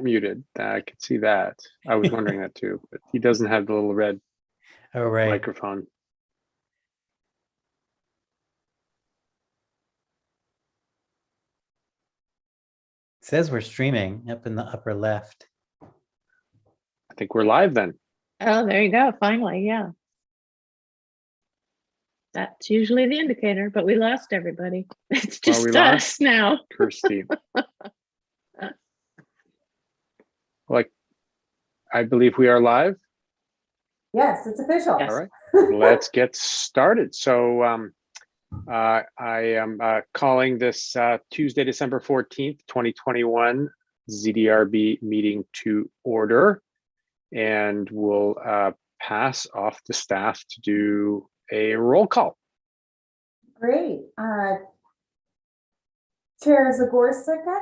Muted. I could see that. I was wondering that too, but he doesn't have the little red Oh, right. microphone. It says we're streaming up in the upper left. I think we're live then. Oh, there you go. Finally, yeah. That's usually the indicator, but we lost everybody. It's Well, just we lost us now. Kirsty. Like, I believe we are live. Yes, it's official. Yes. All right, let's get started. So I am calling this Tuesday, December 14th, 2021 ZDRB meeting to order, and we'll pass off the staff to do a roll call. Great. Chair Zagorska,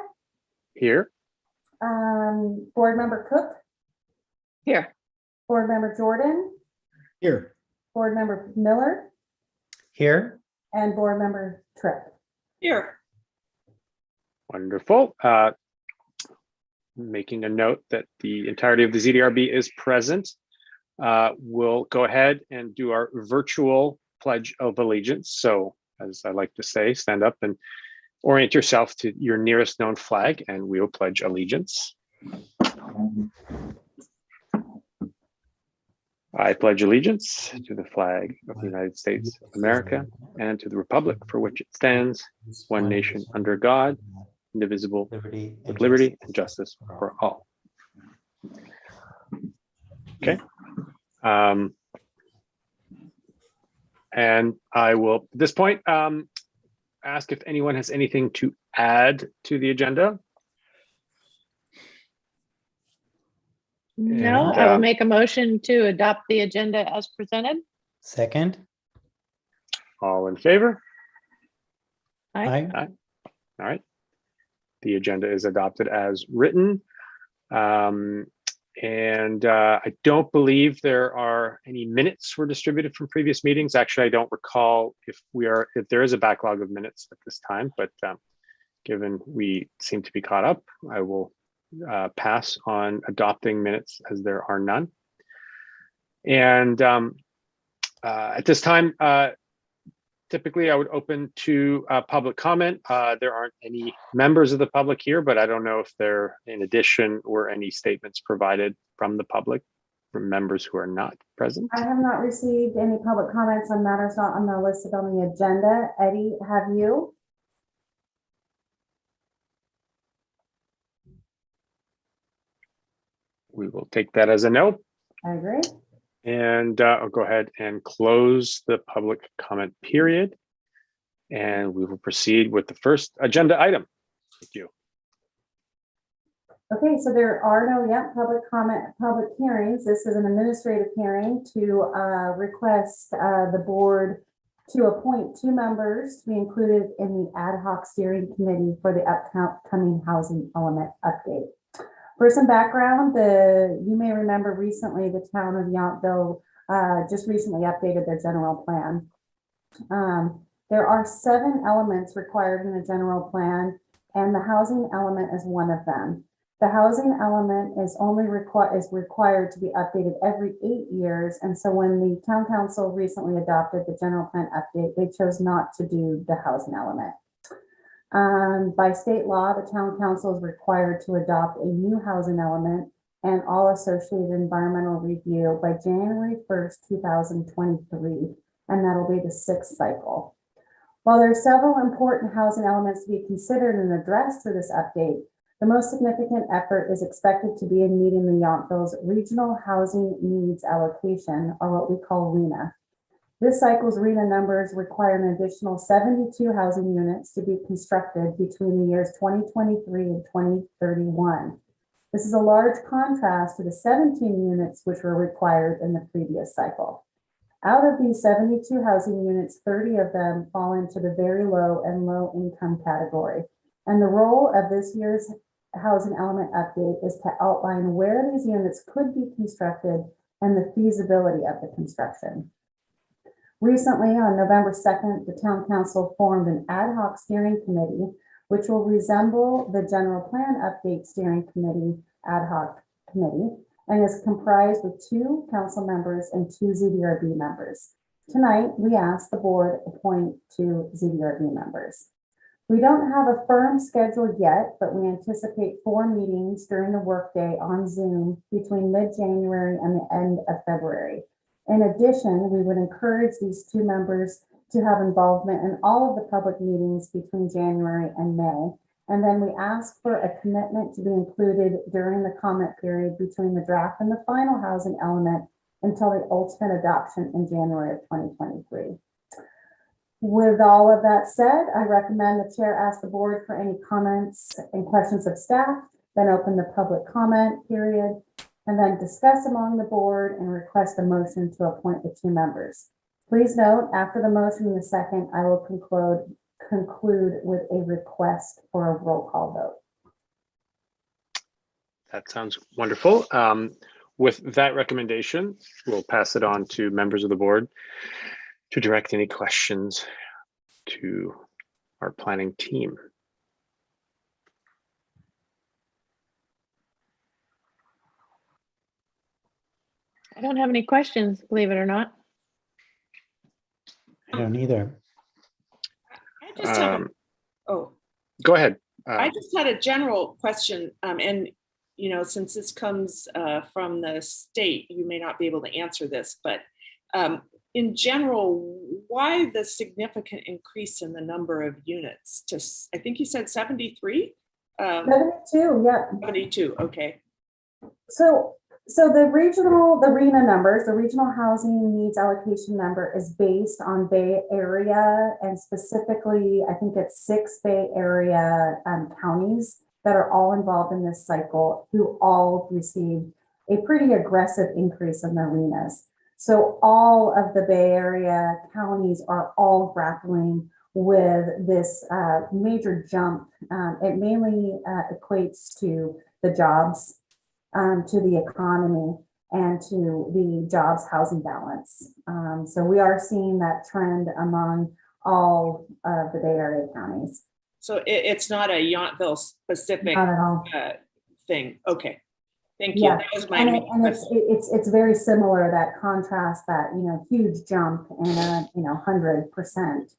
Here. Board Member Cook, Here. Board Member Jordan, Here. Board Member Miller, Here. and Board Member Tripp. Here. Wonderful. Making a note that the entirety of the ZDRB is present. We'll go ahead and do our virtual Pledge of Allegiance. So, as I like to say, stand up and orient yourself to your nearest known flag, and we'll pledge allegiance. I pledge allegiance to the flag of the United States of America and to the republic for which it stands, one nation under God, indivisible, with liberty and justice for all. Okay. And I will, at this point, ask if anyone has anything to add to the agenda. No, And, I will make a motion to adopt the agenda as presented. Second. All in favor? Aye. Aye. All right. The agenda is adopted as written. I don't believe there are any minutes were distributed from previous meetings. Actually, I don't recall if there is a backlog of minutes at this time, but given we seem to be caught up, I will pass on adopting minutes as there are none. And at this time, typically I would open to public comment. There aren't any members of the public here, but I don't know if there, in addition, were any statements provided from the public from members who are not present. I have not received any public comments on matters not on the listed on the agenda. Eddie, have you? We will take that as a no. I agree. And I'll go ahead and close the public comment period. And we will proceed with the first agenda item. Thank you. Okay, so there are no yet public hearings. This is an administrative hearing to request the board to appoint 2 members to be included in the ad hoc steering committee for the upcoming housing element update. For some background, you may remember recently the town of Yountville just recently updated their general plan. There are 7 elements required in the general plan, and the housing element is one of them. The housing element is only required to be updated every 8 years, and so when the town council recently adopted the general plan update, they chose not to do the housing element. By state law, the town council is required to adopt a new housing element and all associated environmental review by January 1st, 2023, and that'll be the 6th cycle. While there are several important housing elements to be considered and addressed through this update, the most significant effort is expected to be in meeting the Yountville's Regional Housing Needs Allocation, or what we call RHNA. This cycle's RHNA numbers require an additional 72 housing units to be constructed between the years 2023 and 2031. This is a large contrast to the 17 units which were required in the previous cycle. Out of these 72 housing units, 30 of them fall into the very low and low income category. And the role of this year's housing element update is to outline where these units could be constructed and the feasibility of the construction. Recently, on November 2nd, the town council formed an ad hoc steering committee, which will resemble the general plan update steering committee Ad Hoc Committee and is comprised of 2 council members and 2 ZDRB members. Tonight, we ask the board appoint 2 ZDRB members. We don't have a firm schedule yet, but we anticipate 4 meetings during the workday on Zoom between mid-January and the end of February. In addition, we would encourage these 2 members to have involvement in all of the public meetings between January and May. And then we ask for a commitment to be included during the comment period between the draft and the final housing element until the ultimate adoption in January of 2023. With all of that said, I recommend the chair ask the board for any comments and questions of staff, then open the public comment period, and then discuss among the board and request a motion to appoint the 2 members. Please note, after the motion in the second, I will conclude with a request for a roll call vote. That sounds wonderful. With that recommendation, we'll pass it on to members of the board to direct any questions to our planning team. I don't have any questions, believe it or not. I don't either. I just have Go ahead. I just had a general question, and you know, since this comes from the state, you may not be able to answer this, but in general, why the significant increase in the number of units? Just, I think you said 73? 72, yeah. 72, okay. So the RHNA numbers, the regional housing needs allocation number is based on Bay Area, and specifically, I think it's 6 Bay Area counties that are all involved in this cycle, who all received a pretty aggressive increase in their RHNAs. So all of the Bay Area counties are all grappling with this major jump. It mainly equates to the jobs, to the economy, and to the jobs housing balance. So we are seeing that trend among all of the Bay Area counties. So it's not a Yountville specific Not at all. thing. Okay, thank you. Yeah, That was my and main question. it's very similar, that contrast, that huge jump in a 100%.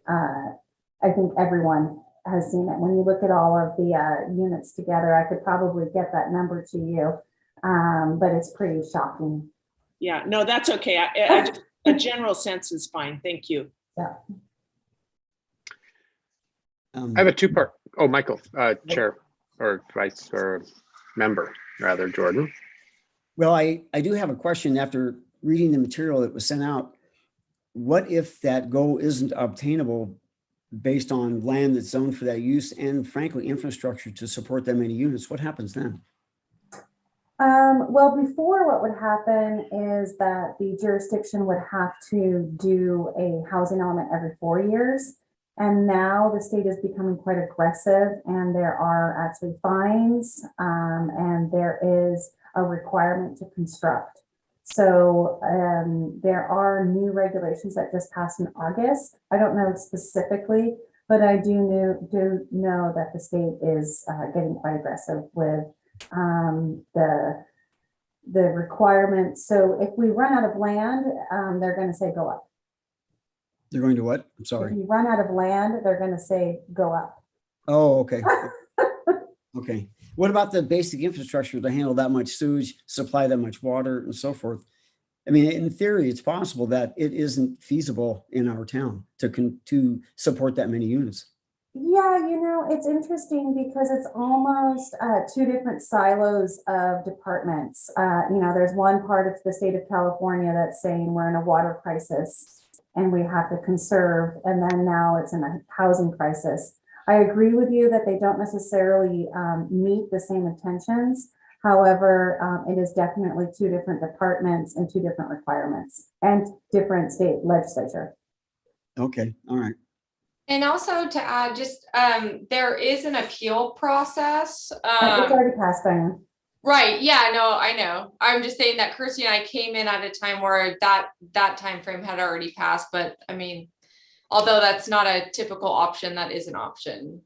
I think everyone has seen it. When you look at all of the units together, I could probably get that number to you, but it's pretty shocking. Yeah, no, that's okay. I just, a general sense is fine. Thank you. Yeah. I have a 2-part. Oh, Michael, chair or vice or member, rather, Jordan. Well, I do have a question after reading the material that was sent out. What if that goal isn't obtainable based on land that's zoned for that use and frankly, infrastructure to support that many units? What happens then? Well, before, what would happen is that the jurisdiction would have to do a housing element every 4 years. And now the state is becoming quite aggressive, and there are actually fines, and there is a requirement to construct. So there are new regulations that just passed in August. I don't know specifically, but I do know that the state is getting quite aggressive with the requirements. So if we run out of land, they're going to say go up. They're going to what? I'm sorry. If you run out of land, they're going to say go up. Oh, okay. Okay. What about the basic infrastructure to handle that much sewage, supply that much water, and so forth? I mean, in theory, it's possible that it isn't feasible in our town to support that many units. Yeah, it's interesting because it's almost 2 different silos of departments. There's one part of the state of California that's saying we're in a water crisis and we have to conserve, and then now it's in a housing crisis. I agree with you that they don't necessarily meet the same intentions. However, it is definitely 2 different departments and 2 different requirements and different state legislature. Okay, all right. And also to add, just there is an appeal process. It's already passed, Diane. Right. Yeah, no, I know. I'm just saying that Kirsty and I came in at a time where that time frame had already passed. But I mean, although that's not a typical option, that is an option.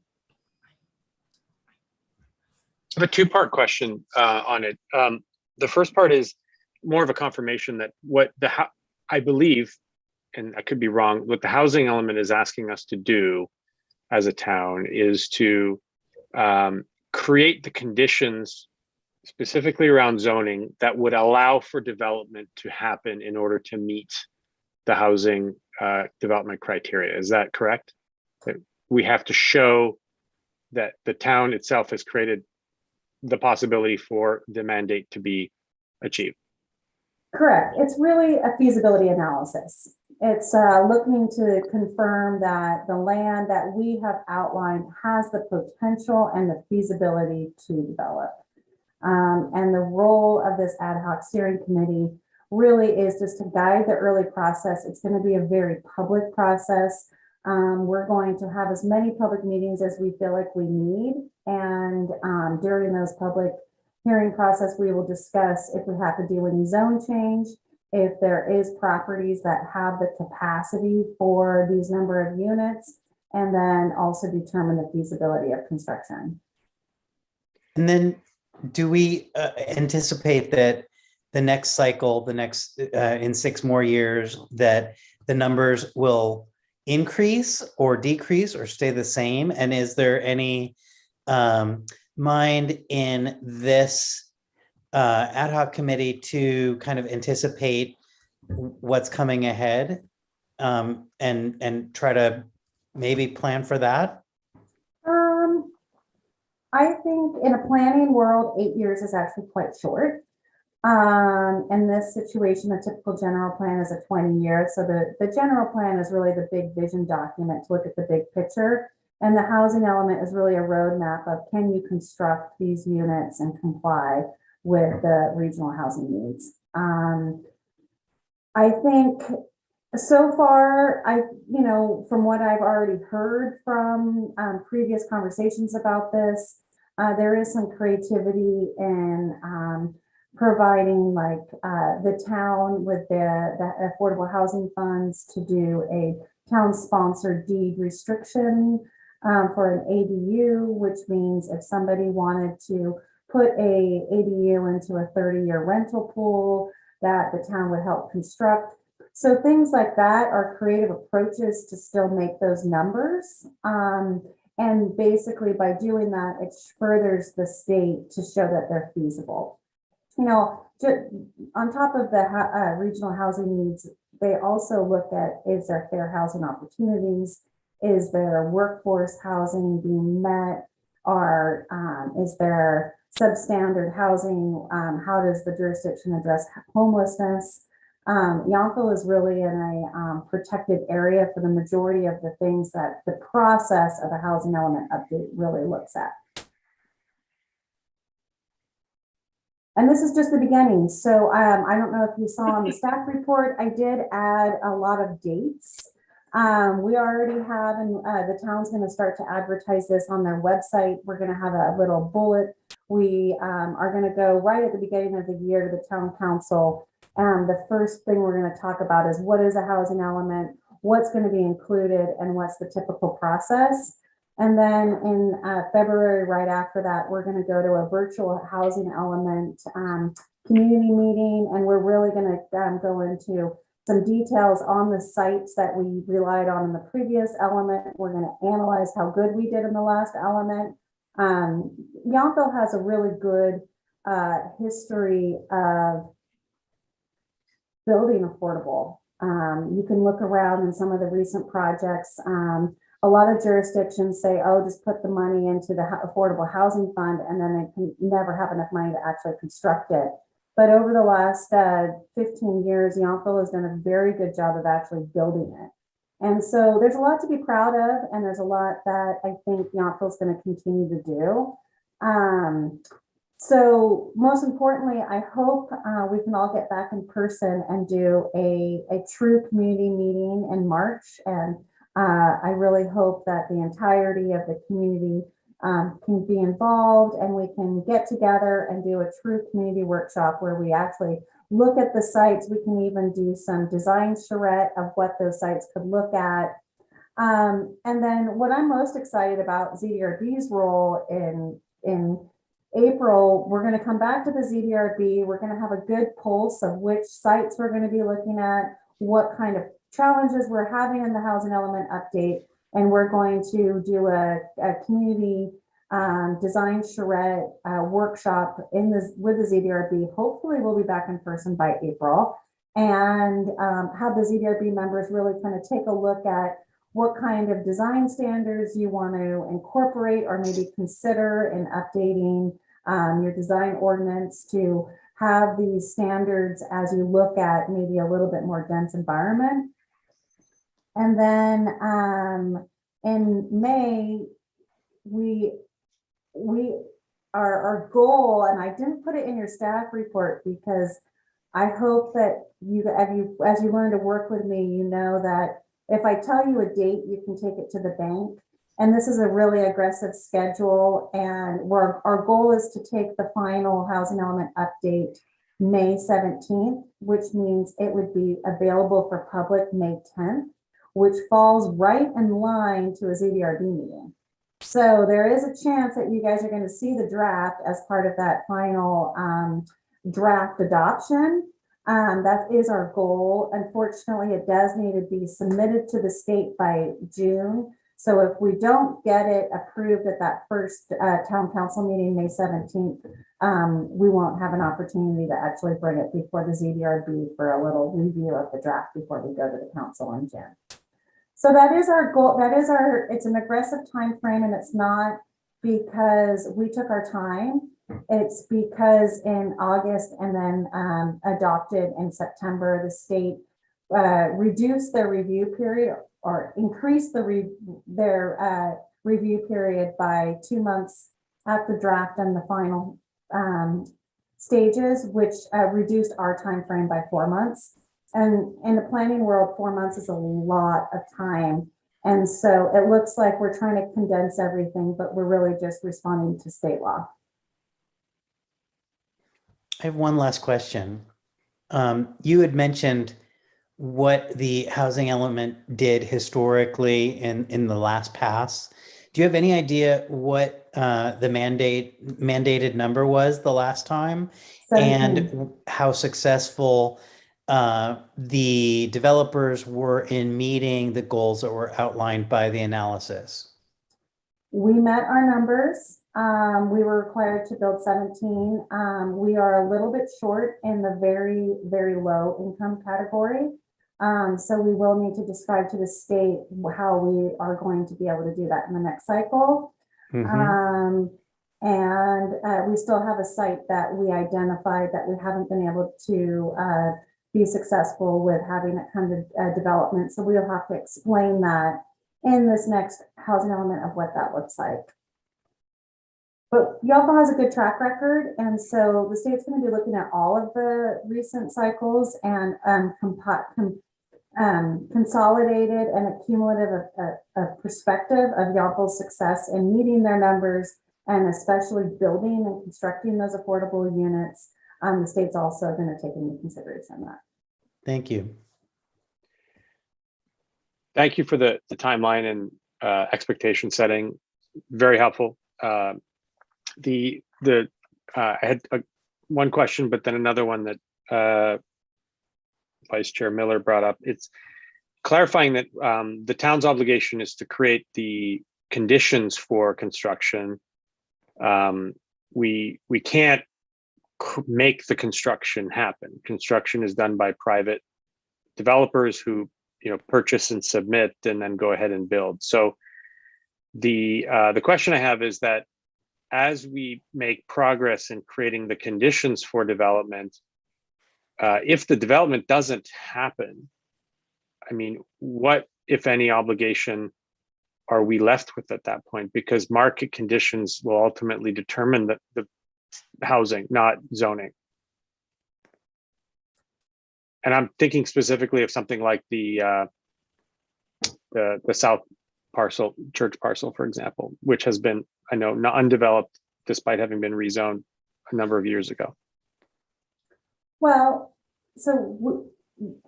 have a two-part question on it. The first part is more of a confirmation that I believe, and I could be wrong, what the housing element is asking us to do as a town is to create the conditions specifically around zoning that would allow for development to happen in order to meet the housing development criteria. Is that correct? That we have to show that the town itself has created the possibility for the mandate to be achieved. Correct. It's really a feasibility analysis. It's looking to confirm that the land that we have outlined has the potential and the feasibility to develop. And the role of this ad hoc steering committee really is just to guide the early process. It's going to be a very public process. We're going to have as many public meetings as we feel like we need. And during those public hearing process, we will discuss if we have to do any zone change, if there is properties that have the capacity for these number of units, and then also determine the feasibility of construction. And then do we anticipate that the next cycle, in 6 more years, that the numbers will increase or decrease or stay the same? And is there any mind in this ad hoc committee to kind of anticipate what's coming ahead and try to maybe plan for that? I think in a planning world, 8 years is actually quite short. In this situation, a typical general plan is a 20-year. So the general plan is really the big vision document to look at the big picture. And the housing element is really a roadmap of, can you construct these units and comply with the regional housing needs? I think so far, from what I've already heard from previous conversations about this, there is some creativity in providing the town with the affordable housing funds to do a town-sponsored deed restriction for an ADU, which means if somebody wanted to put a ADU into a 30-year rental pool, that the town would help construct. So things like that are creative approaches to still make those numbers. And basically by doing that, it furthers the state to show that they're feasible. On top of the regional housing needs, they also look at, is there fair housing opportunities? Is there workforce housing being met? Or is there substandard housing? How does the jurisdiction address homelessness? Yountville is really in a protected area for the majority of the things that the process of a housing element update really looks at. And this is just the beginning. So I don't know if you saw on the staff report, I did add a lot of dates. We already have, and the town's going to start to advertise this on their website. We're going to have a little bullet. We are going to go right at the beginning of the year to the town council. The first thing we're going to talk about is what is a housing element, what's going to be included, and what's the typical process. And then in February, right after that, we're going to go to a virtual housing element community meeting, and we're really going to go into some details on the sites that we relied on in the previous element. We're going to analyze how good we did in the last element. Yountville has a really good history of building affordable. You can look around in some of the recent projects. A lot of jurisdictions say, oh, just put the money into the affordable housing fund, and then they can never have enough money to actually construct it. But over the last 15 years, Yountville has done a very good job of actually building it. And so there's a lot to be proud of, and there's a lot that I think Yountville is going to continue to do. So most importantly, I hope we can all get back in person and do a true community meeting in March. And I really hope that the entirety of the community can be involved, and we can get together and do a true community workshop where we actually look at the sites. We can even do some design charrette of what those sites could look at. And then what I'm most excited about ZDRB's role in April, we're going to come back to the ZDRB. We're going to have a good pulse of which sites we're going to be looking at, what kind of challenges we're having in the housing element update. And we're going to do a community design charrette workshop with the ZDRB. Hopefully we'll be back in person by April, and have the ZDRB members really kind of take a look at what kind of design standards you want to incorporate or maybe consider in updating your design ordinance to have these standards as you look at maybe a little bit more dense environment. And then in May, our goal, and I didn't put it in your staff report because I hope that as you learn to work with me, you know that if I tell you a date, you can take it to the bank. And this is a really aggressive schedule. And our goal is to take the final housing element update May 17th, which means it would be available for public May 10th, which falls right in line to a ZDRB meeting. So there is a chance that you guys are going to see the draft as part of that final draft adoption. That is our goal. Unfortunately, it does need to be submitted to the state by June. So if we don't get it approved at that first town council meeting, May 17th, we won't have an opportunity to actually bring it before the ZDRB for a little review of the draft before we go to the council in June. So that is our goal. It's an aggressive time frame, and it's not because we took our time. It's because in August and then adopted in September, the state reduced their review period or increased their review period by 2 months at the draft and the final stages, which reduced our time frame by 4 months. And in the planning world, 4 months is a lot of time. And so it looks like we're trying to condense everything, but we're really just responding to state law. I have one last question. You had mentioned what the housing element did historically in the last pass. Do you have any idea what the mandated number was the last time? 17. And how successful the developers were in meeting the goals that were outlined by the analysis? We met our numbers. We were required to build 17. We are a little bit short in the very, very low income category. So we will need to describe to the state how we are going to be able to do that in the next cycle. Mm-hmm. And we still have a site that we identified that we haven't been able to be successful with having it come to development. So we'll have to explain that in this next housing element of what that looks like. But Yelpa has a good track record, and so the state's going to be looking at all of the recent cycles and consolidated and accumulative perspective of Yelpa's success in meeting their numbers and especially building and constructing those affordable units. The state's also going to take into consideration that. Thank you. Thank you for the timeline and expectation setting. Very helpful. I had one question, but then another one that Vice Chair Miller brought up. It's clarifying that the town's obligation is to create the conditions for construction. We can't make the construction happen. Construction is done by private developers who purchase and submit and then go ahead and build. So the question I have is that as we make progress in creating the conditions for development, if the development doesn't happen, I mean, what, if any, obligation are we left with at that point? Because market conditions will ultimately determine the housing, not zoning. And I'm thinking specifically of something like the south parcel, church parcel, for example, which has been, I know, not undeveloped despite having been rezoned a number of years ago. Well, so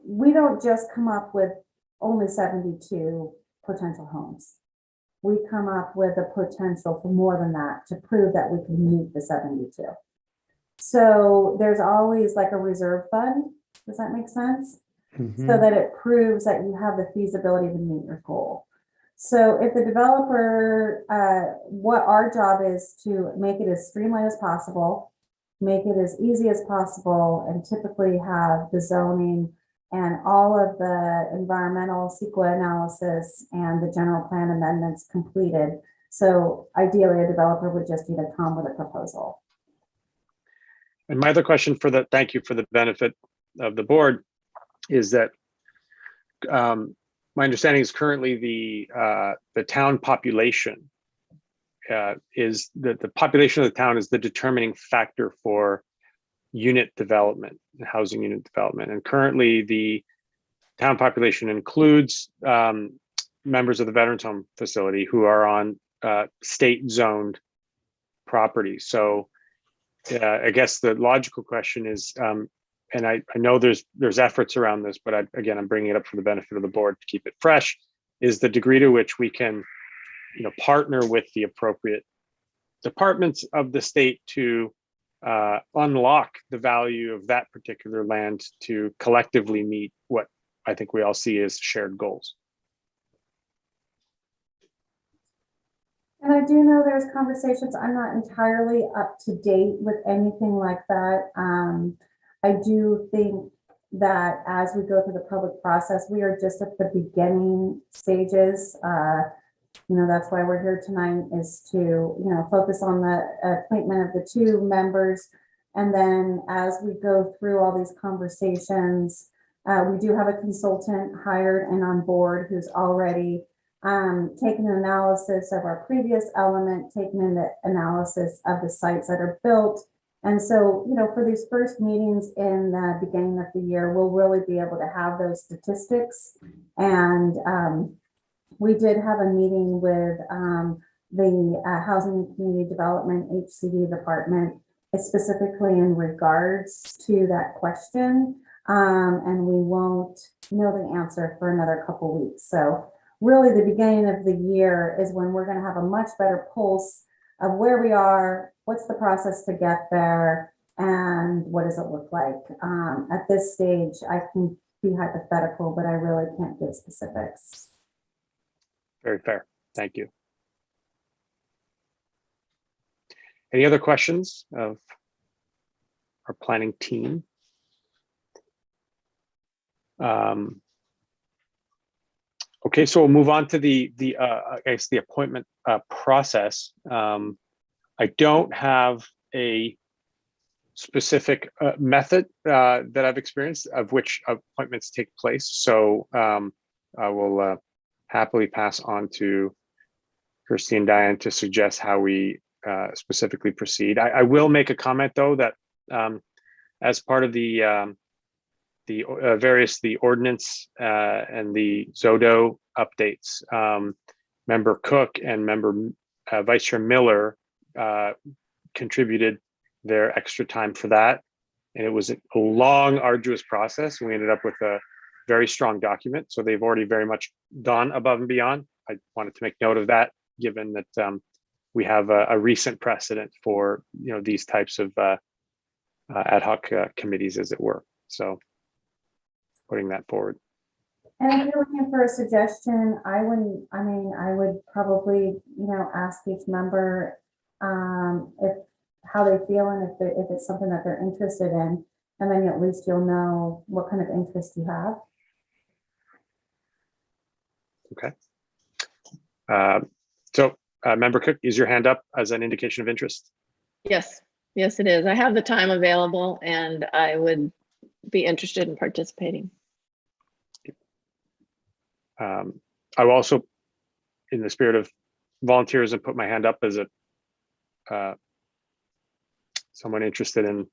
we don't just come up with only 72 potential homes. we come up with a potential for more than that to prove that we can meet the 72. So there's always like a reserve fund. Does that make sense? So that it proves that you have the feasibility to meet your goal. So if the developer, what our job is to make it as streamlined as possible, make it as easy as possible, and typically have the zoning and all of the environmental CEQA analysis and the general plan amendments completed. So ideally, a developer would just need to come with a proposal. And my other question thank you for the benefit of the board, is that my understanding is currently the town population is that the population of the town is the determining factor for unit development, housing unit development. And currently the town population includes members of the Veterans Home Facility who are on state zoned property. So I guess the logical question is, and I know there's efforts around this, but again, I'm bringing it up for the benefit of the board to keep it fresh, is the degree to which we can, partner with the appropriate departments of the state to unlock the value of that particular land to collectively meet what I think we all see as shared goals. And I do know there's conversations. I'm not entirely up to date with anything like that. I do think that as we go through the public process, we are just at the beginning stages. That's why we're here tonight, is to, focus on the appointment of the 2 members. And then as we go through all these conversations, we do have a consultant hired and on board who's already taken an analysis of our previous element, taken an analysis of the sites that are built. And so, for these first meetings in the beginning of the year, we'll really be able to have those statistics. And we did have a meeting with the Housing and Community Development HCD department, specifically in regards to that question. And we won't know the answer for another couple weeks. So really the beginning of the year is when we're going to have a much better pulse of where we are, what's the process to get there, and what does it look like. At this stage, I can be hypothetical, but I really can't give specifics. Very fair. Thank you. Any other questions of our planning team? Okay, so we'll move on to the appointment process. I don't have a specific method that I've experienced of which appointments take place. So I will happily pass on to Kirsty and Diane to suggest how we specifically proceed. I will make a comment though that as part of the ordinance and the Zodo updates, Member Cook and Member Vice Chair Miller contributed their extra time for that. And it was a long, arduous process. We ended up with a very strong document. So they've already very much gone above and beyond. I wanted to make note of that, given that we have a recent precedent for these types of ad hoc committees, as it were. So putting that forward. And if you're looking for a suggestion, I would probably, ask each member if how they feel and if it's something that they're interested in, and then at least you'll know what kind of interest you have. Okay. So Member Cook, is your hand up as an indication of interest? Yes, it is. I have the time available and I would be interested in participating. I will also, in the spirit of volunteerism, put my hand up as a someone interested in,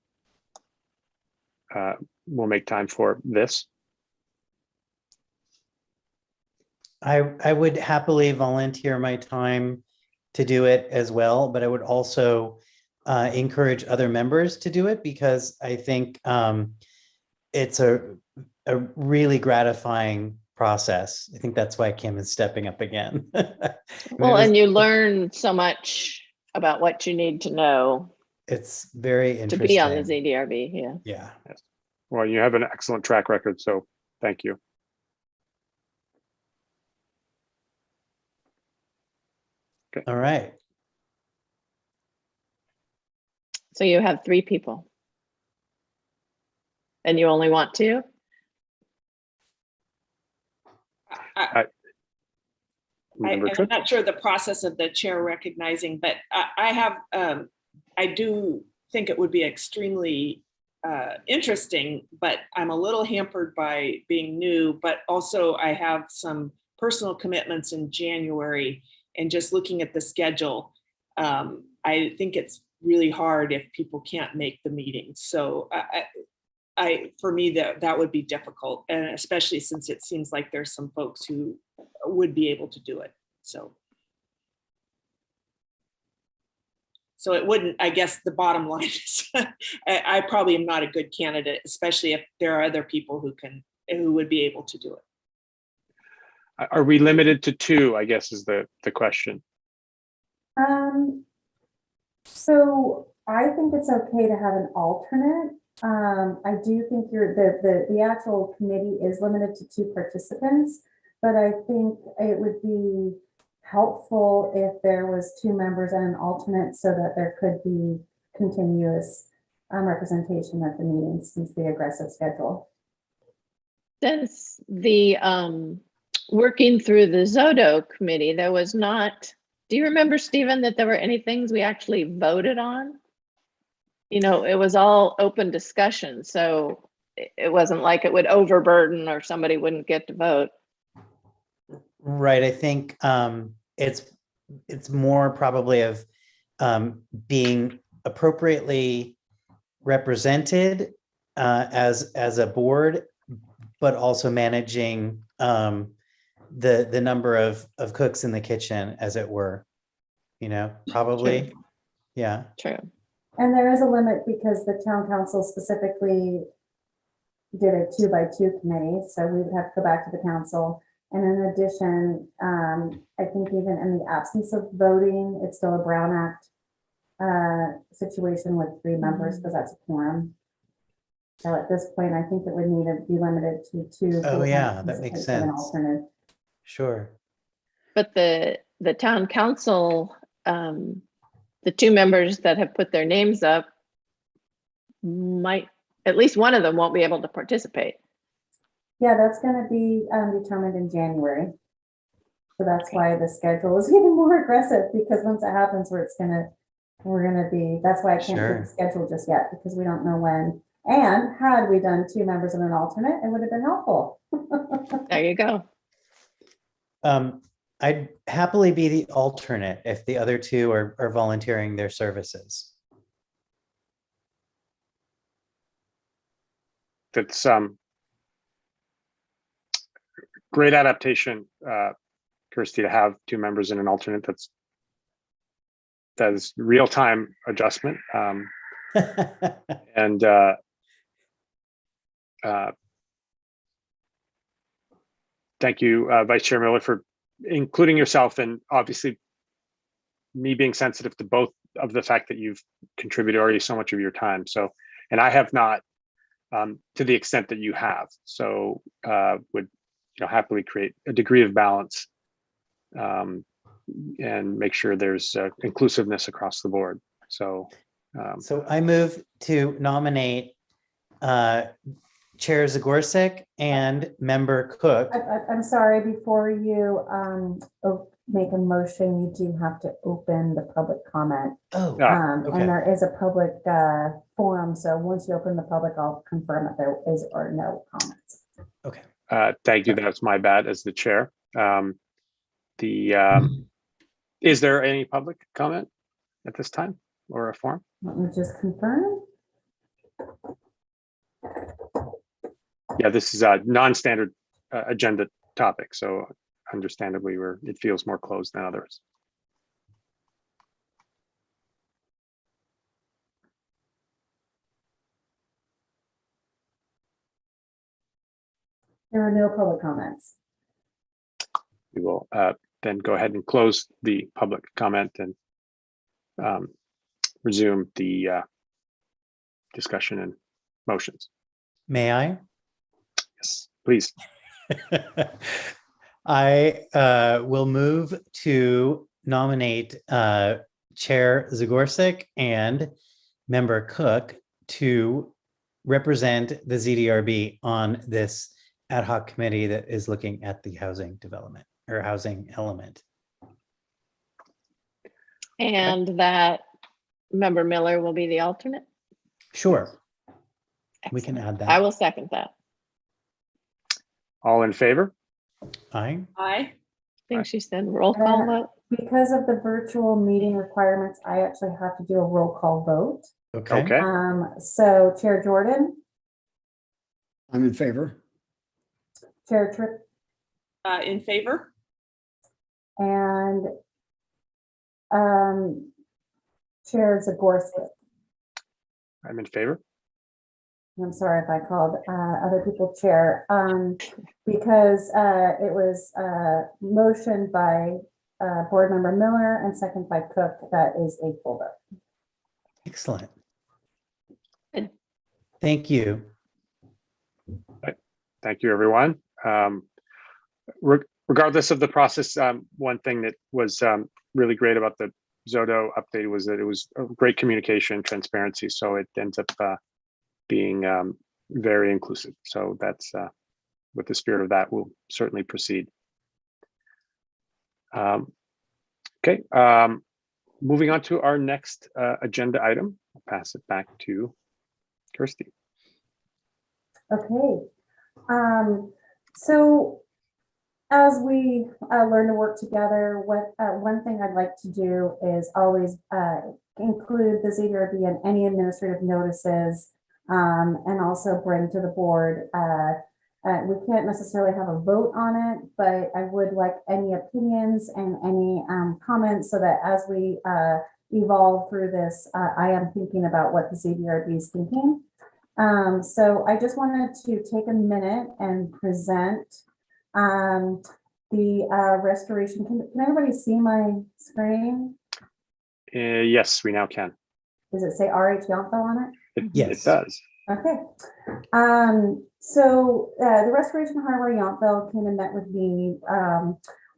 will make time for this. I would happily volunteer my time to do it as well, but I would also encourage other members to do it, because I think it's a really gratifying process. I think that's why Kim is stepping up again. Well, and you learn so much about what you need to know it's very to interesting. be on the ZDRB. Yeah. Yeah. Well, you have an excellent track record, so thank you. All right. So you have 3 people. And you only want 2? Member I'm Tripp? not sure the process of the chair recognizing, but I do think it would be extremely interesting, but I'm a little hampered by being new, but also I have some personal commitments in January, and just looking at the schedule, I think it's really hard if people can't make the meetings. So for me, that would be difficult, and especially since it seems like there's some folks who would be able to do it. So it wouldn't, I guess the bottom line is I probably am not a good candidate, especially if there are other people who would be able to do it. Are we limited to 2, I guess is the question. So I think it's okay to have an alternate. I do think the actual committee is limited to 2 participants, but I think it would be helpful if there was 2 members and an alternate so that there could be continuous representation at the meetings since the aggressive schedule. Since the working through the Zodo committee, there was not, do you remember, Stephen, that there were any things we actually voted on? You know, it was all open discussion, so it wasn't like it would overburden or somebody wouldn't get to vote. Right. I think it's more probably of being appropriately represented as a board, but also managing the number of cooks in the kitchen, as it were. You know, probably. True. Yeah. True. And there is a limit because the town council specifically did a 2x2 committee, so we would have to go back to the council. And in addition, I think even in the absence of voting, it's still a Brown Act situation with 3 members because that's a quorum. So at this point, I think it would need to be limited to 2. Oh, yeah, that makes An sense. alternate. Sure. But the town council, the 2 members that have put their names up might, at least one of them won't be able to participate. Yeah, that's going to be determined in January. So that's why the schedule is even more aggressive, because once it happens, that's why I can't Sure. do the schedule just yet, because we don't know when. And had we done 2 members and an alternate, it would have been helpful. There you go. I'd happily be the alternate if the other 2 are volunteering their services. That's great adaptation, Kirsty, to have 2 members and an alternate. That is real-time adjustment. And thank you, Vice Chair Miller, for including yourself, and obviously me being sensitive to both of the fact that you've contributed already so much of your time. So, and I have not to the extent that you have. So would happily create a degree of balance and make sure there's inclusiveness across the board. So So I move to nominate Chair Zagorczyk and Member Cook. I'm sorry, before you make a motion, you do have to open the public comment. Oh, okay. And there is a public forum. So once you open the public, I'll confirm if there is or no comments. Okay. thank you. That's my bad as the chair. Is there any public comment at this time or a forum? Let me just confirm. Yeah, this is a non-standard agenda topic, so understandably it feels more closed than others. There are no public comments. we will then go ahead and close the public comment and resume the discussion and motions. May I? Yes, please. I will move to nominate Chair Zagorczyk and Member Cook to represent the ZDRB on this ad hoc committee that is looking at the housing development or housing element. And that Member Miller will be the alternate. Sure, we can Excellent. add I that. will second that. All in favor? Aye. Aye. I think she said roll call vote. Because of the virtual meeting requirements, I actually have to do a roll call vote. Okay. Okay, So Chair Jordan, I'm in favor. Chair Tripp, In favor? and Chair Zagorczyk. I'm in favor. I'm sorry if I called other people chair, because it was motioned by Board Member Miller and second by Cook. That is a full vote. Excellent. Good. Thank you. Thank you, everyone. Regardless of the process, one thing that was really great about the Zodo update was that it was a great communication, transparency. So it ends up being very inclusive. So that's with the spirit of that, we'll certainly proceed. Okay, moving on to our next agenda item. I'll pass it back to Kirsty. Okay. So as we learn to work together, one thing I'd like to do is always include the ZDRB in any administrative notices, and also bring to the board. We can't necessarily have a vote on it, but I would like any opinions and any comments so that as we evolve through this, I am thinking about what the ZDRB is thinking. So I just wanted to take a minute and present the restoration. Can everybody see my screen? Yes, we now can. Does it say RH Yonko on it? Yes. It does. Okay. So the Restoration Hardware Yountville came and met with me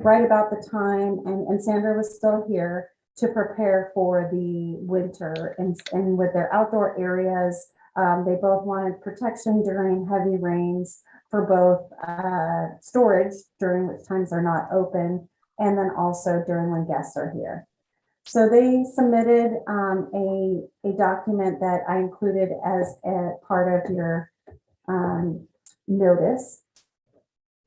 right about the time, and Sandra was still here to prepare for the winter. And with their outdoor areas, they both wanted protection during heavy rains for both storage, during which times they're not open, and then also during when guests are here. So they submitted a document that I included as a part of your notice.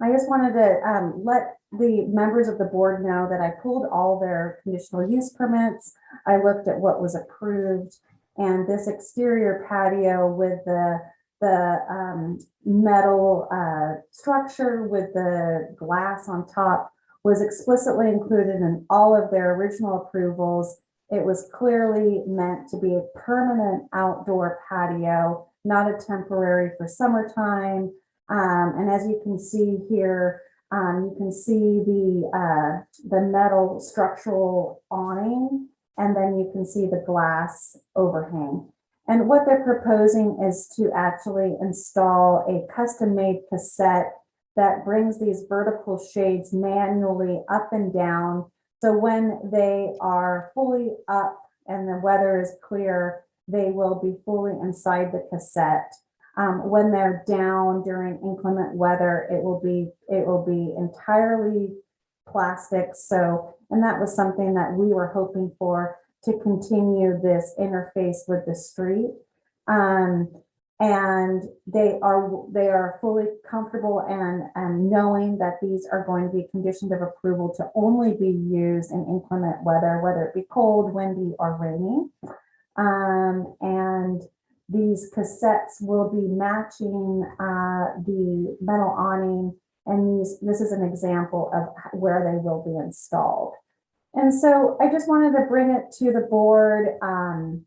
I just wanted to let the members of the board know that I pulled all their conditional use permits. I looked at what was approved, and this exterior patio with the metal structure with the glass on top was explicitly included in all of their original approvals. It was clearly meant to be a permanent outdoor patio, not a temporary for summertime. And as you can see here, you can see the metal structural awning, and then you can see the glass overhang. And what they're proposing is to actually install a custom-made cassette that brings these vertical shades manually up and down. So when they are fully up and the weather is clear, they will be fully inside the cassette. When they're down during inclement weather, it will be entirely plastic. So, and that was something that we were hoping for to continue this interface with the street. And they are fully comfortable and knowing that these are going to be conditions of approval to only be used in inclement weather, whether it be cold, windy, or rainy. And these cassettes will be matching the metal awning, and this is an example of where they will be installed. And so I just wanted to bring it to the board and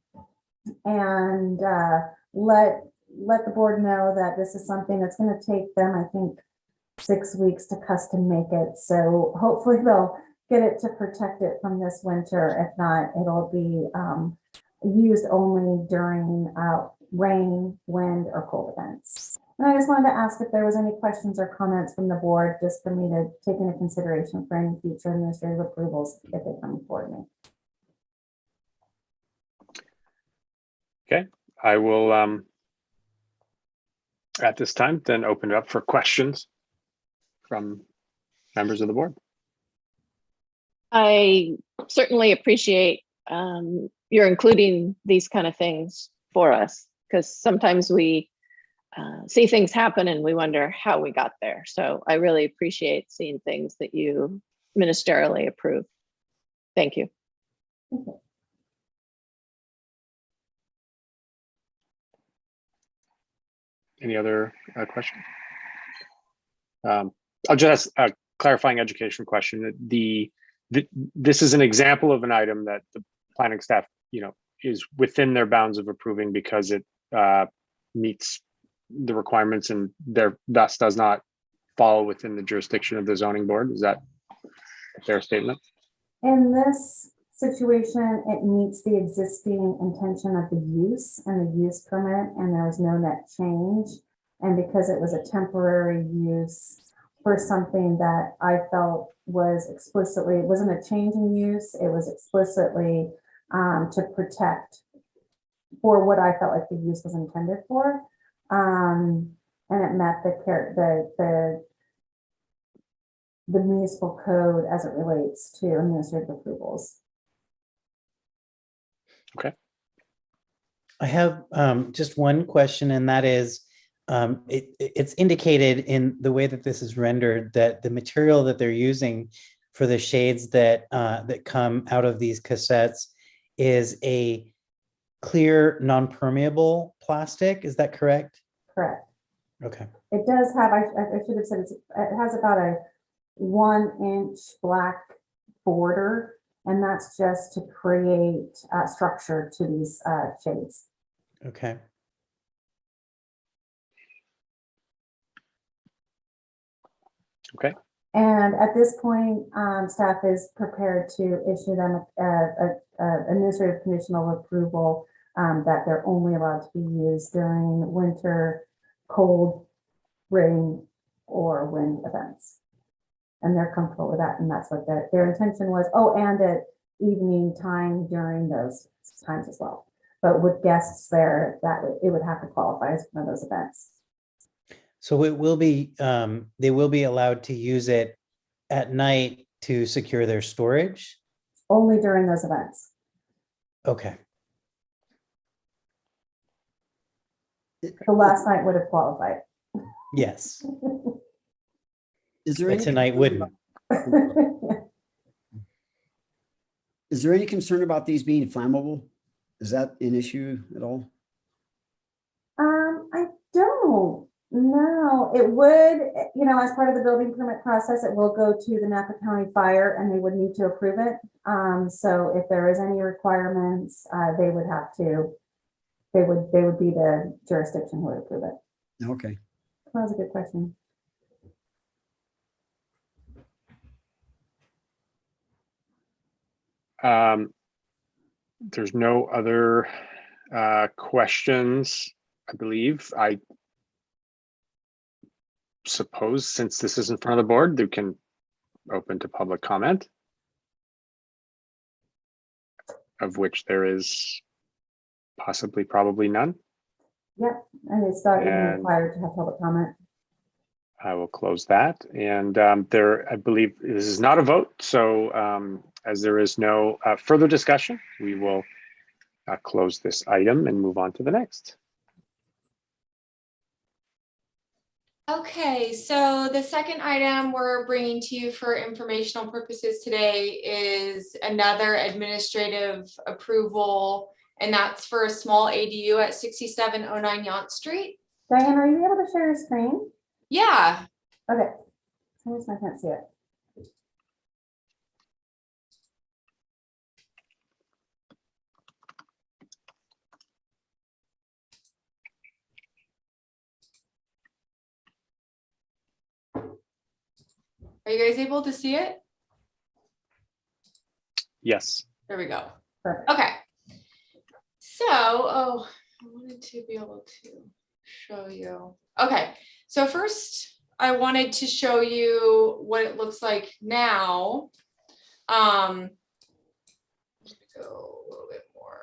let the board know that this is something that's going to take them, I think, 6 weeks to custom make it. So hopefully they'll get it to protect it from this winter. If not, it'll be used only during rain, wind, or cold events. And I just wanted to ask if there was any questions or comments from the board, just for me to take into consideration for any future administrative approvals if they come forward me. Okay, I will at this time then open it up for questions from members of the board. I certainly appreciate your including these kind of things for us, because sometimes we see things happen and we wonder how we got there. So I really appreciate seeing things that you ministerially approve. Thank you. Any other questions? I'll just ask a clarifying education question. This is an example of an item that the planning staff, is within their bounds of approving because it meets the requirements and thus does not fall within the jurisdiction of the zoning board. Is that a fair statement? In this situation, it meets the existing intention of the use and the use permit, and there was no net change. And because it was a temporary use for something that I felt was explicitly, it wasn't a change in use, it was explicitly to protect for what I felt like the use was intended for. And it met the municipal code as it relates to administrative approvals. Okay. I have just one question, and that is, it's indicated in the way that this is rendered that the material that they're using for the shades that come out of these cassettes is a clear, non-permeable plastic. Is that correct? Correct. Okay. It does have, I should have said, it has about a 1-inch black border, and that's just to create structure to these shades. Okay. Okay. And at this point, staff is prepared to issue them a administrative conditional approval that they're only allowed to be used during winter, cold, rain, or wind events. And they're comfortable with that, and that's what their intention was. Oh, and at evening time during those times as well. But with guests there, it would have to qualify as one of those events. So it will be, they will be allowed to use it at night to secure their storage? Only during those events. Okay. The last night would have qualified. Yes, Is there but any tonight wouldn't. Is there any concern about these being flammable? Is that an issue at all? I don't know. It would, as part of the building permit process, it will go to the Napa County Fire and they would need to approve it. So if there is any requirements, they would be the jurisdiction who would approve it. Okay. That was a good question. There's no other questions, I believe. I suppose since this is in front of the board, they can open to public comment, of which there is possibly probably none. Yep, and it's not even And required to have public comment. I will close that. And I believe this is not a vote. So as there is no further discussion, we will close this item and move on to the next. Okay, so the second item we're bringing to you for informational purposes today is another administrative approval, and that's for a small ADU at 6709 Yount Street. Diane, are you able to share your screen? Yeah, Okay. I can't see it. Are you guys able to see it? Yes. There we go. Perfect. Okay. So, oh, I wanted to be able to show you. Okay, so first I wanted to show you what it looks like now. Go a little bit more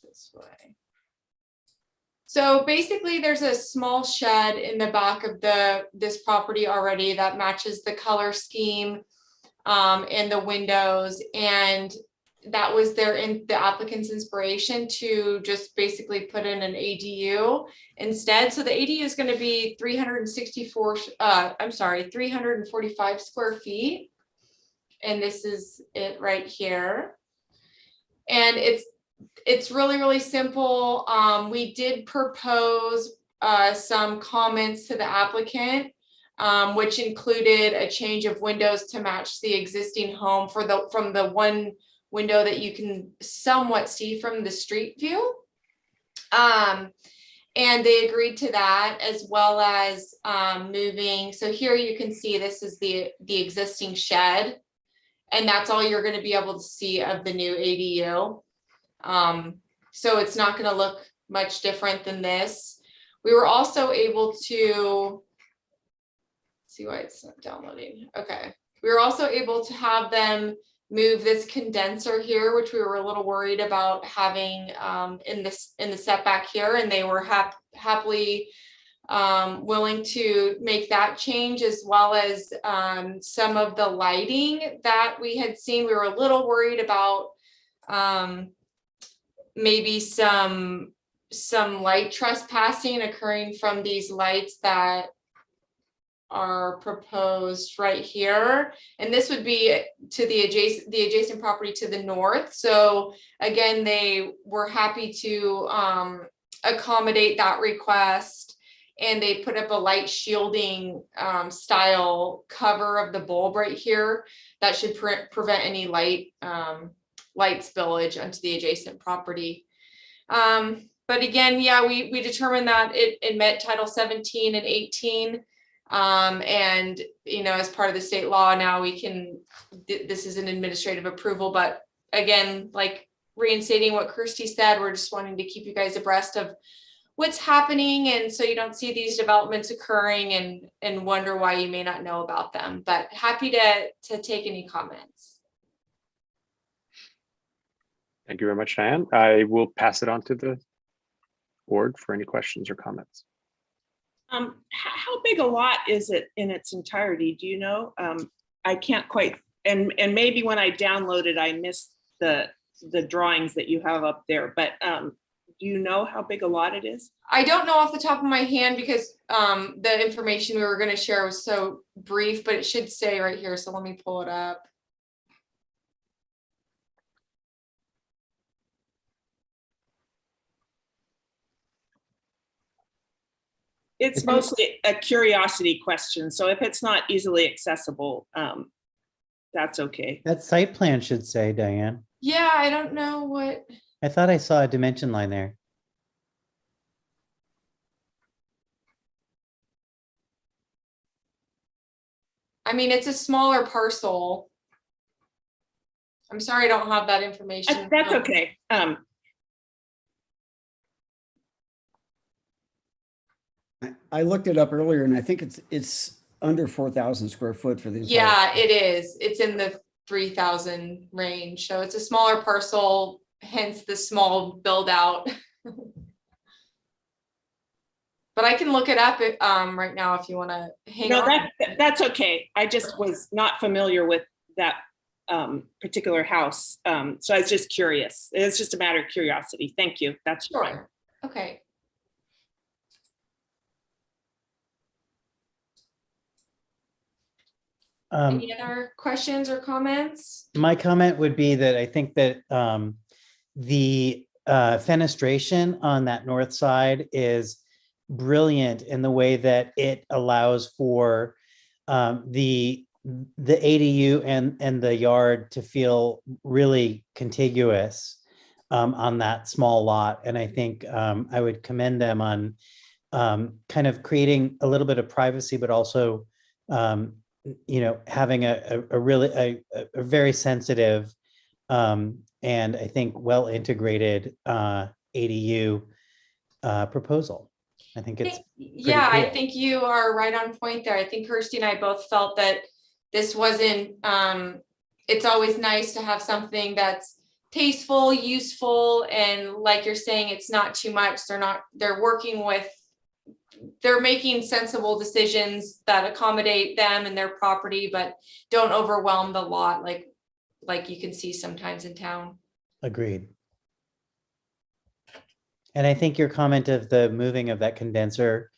this way. So basically there's a small shed in the back of this property already that matches the color scheme in the windows, and that was the applicant's inspiration to just basically put in an ADU instead. So the ADU is going to be 345 square feet. And this is it right here. And it's really, really simple. We did propose some comments to the applicant, which included a change of windows to match the existing home from the one window that you can somewhat see from the street view. And they agreed to that, as well as moving. So here you can see this is the existing shed, and that's all you're going to be able to see of the new ADU. So it's not going to look much different than this. We were also able to see why it's not downloading. Okay. We were also able to have them move this condenser here, which we were a little worried about having in the setback here, and they were happily willing to make that change, as well as some of the lighting that we had seen. We were a little worried about maybe some light trespassing occurring from these lights that are proposed right here, and this would be to the adjacent property to the north. So again, they were happy to accommodate that request, and they put up a light shielding style cover of the bulb right here that should prevent any light spillage onto the adjacent property. But again, yeah, we determined that it met Title 17 and 18. And as part of the state law, now we can, this is an administrative approval, but again, like reinstating what Kirsty said, we're just wanting to keep you guys abreast of what's happening, and so you don't see these developments occurring and wonder why you may not know about them. But happy to take any comments. Thank you very much, Diane. I will pass it on to the board for any questions or comments. How big a lot is it in its entirety? Do you know? I can't quite, and maybe when I downloaded, I missed the drawings that you have up there, but do you know how big a lot it is? I don't know off the top of my hand, because the information we were going to share was so brief, but it should say right here. So let me pull it up. It's mostly a curiosity question. So if it's not easily accessible, that's okay. That site plan should say, Diane. Yeah, I don't know what. I thought I saw a dimension line there. I mean, it's a smaller parcel. I'm sorry, I don't have that information. That's okay. I looked it up earlier, and I think it's under 4,000 square foot for the entire. Yeah, it is. It's in the 3,000 range. So it's a smaller parcel, hence the small build out. But I can look it up right now if you want to hang on. No, that's okay. I just was not familiar with that particular house. So I was just curious. It's just a matter of curiosity. Thank you. That's fine. Sure. Okay. Any other questions or comments? My comment would be that I think that the fenestration on that north side is brilliant in the way that it allows for the ADU and the yard to feel really contiguous on that small lot. And I think I would commend them on kind of creating a little bit of privacy, but also having a really a very sensitive and I think well integrated ADU proposal. I think it's Yeah, I cool. think you are right on point there. I think Kirsty and I both felt that this wasn't, it's always nice to have something that's tasteful, useful, and like you're saying, it's not too much. They're working with, they're making sensible decisions that accommodate them and their property, but don't overwhelm the lot like you can see sometimes in town. Agreed. And I think your comment of the moving of that condenser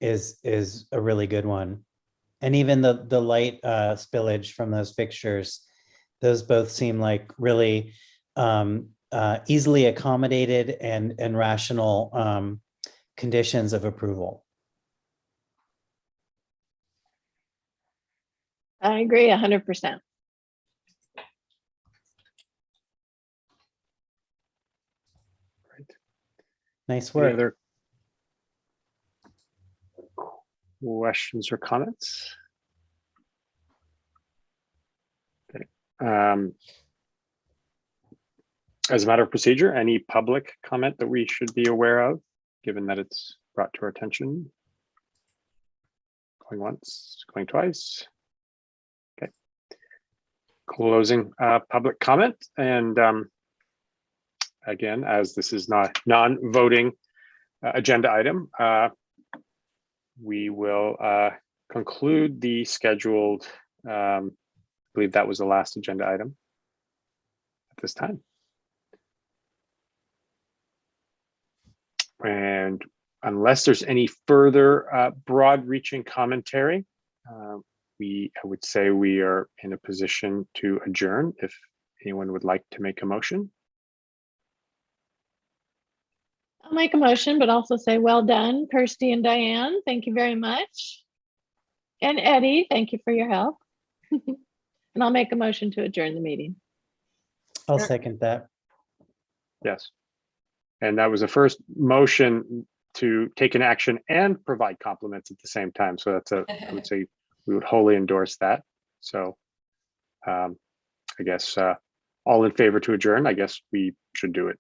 is a really good one. And even the light spillage from those fixtures, those both seem like really easily accommodated and rational conditions of approval. I agree 100%. Nice Any work. other questions or comments? Okay. As a matter of procedure, any public comment that we should be aware of, given that it's brought to our attention? Going once, going twice. Okay. Closing public comment. And again, as this is not non-voting agenda item, we will conclude the scheduled, I believe that was the last agenda item at this time. And unless there's any further broad-reaching commentary, I would say we are in a position to adjourn if anyone would like to make a motion. I'll make a motion, but also say well done, Kirsty and Diane. Thank you very much. And Eddie, thank you for your help. And I'll make a motion to adjourn the meeting. I'll second that. Yes. And that was the first motion to take an action and provide compliments at the same time. So that's I would say we would wholly endorse that. So I guess all in favor to adjourn, I guess we should do it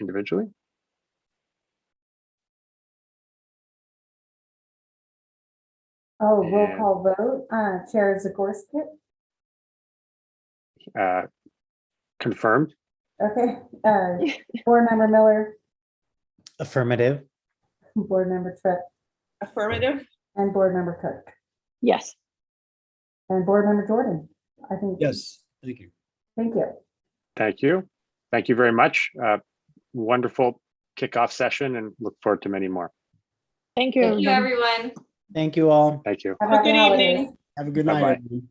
individually. Oh, roll call vote. Chair Zagorski. Confirmed. Okay. Board Member Miller, Affirmative. Board Member Tripp, Affirmative. and Board Member Cook, Yes. and Board Member Jordan. I think. Yes, thank you. Thank you. Thank you. Thank you very much. Wonderful kickoff session and look forward to many more. Thank you. Thank you, everybody. everyone. Thank you all. Thank you. Have Have a happy good holidays. evening. Have a good night, Bye-bye. everyone.